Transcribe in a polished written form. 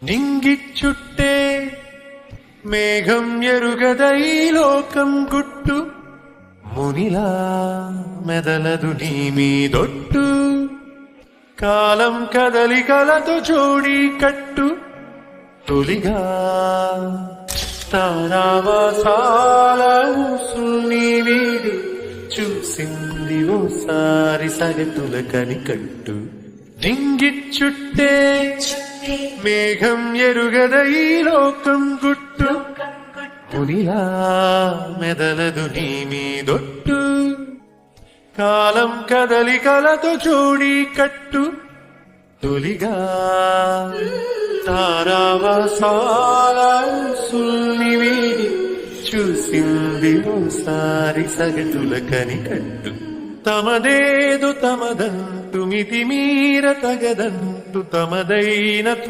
నింగిచ్చుట్టే మేఘం ఎరుగదై లోకం గుట్టు మునిలా మెదలదు నీ మీదొట్టు కాలం కదలికలతో జోడి కట్టు తొలిగా తారావాసాల ఊసుల్ని వీడి చూసింది ఓసారి సగతుల కనికట్టు నింగిచ్చుట్టే మేఘం ఎరుగదై లోకం గుట్టు పులిలా మెదలదు నీ మీదొట్టు కాలం కదలికలతో జోడి కట్టు తొలిగా తారావాసాల ఊసుల్ని వీడి చూసింది ఓసారి సగటుల కనికట్టు తమదేదు తమదంటు మితి మీర తగదంటు తమదైన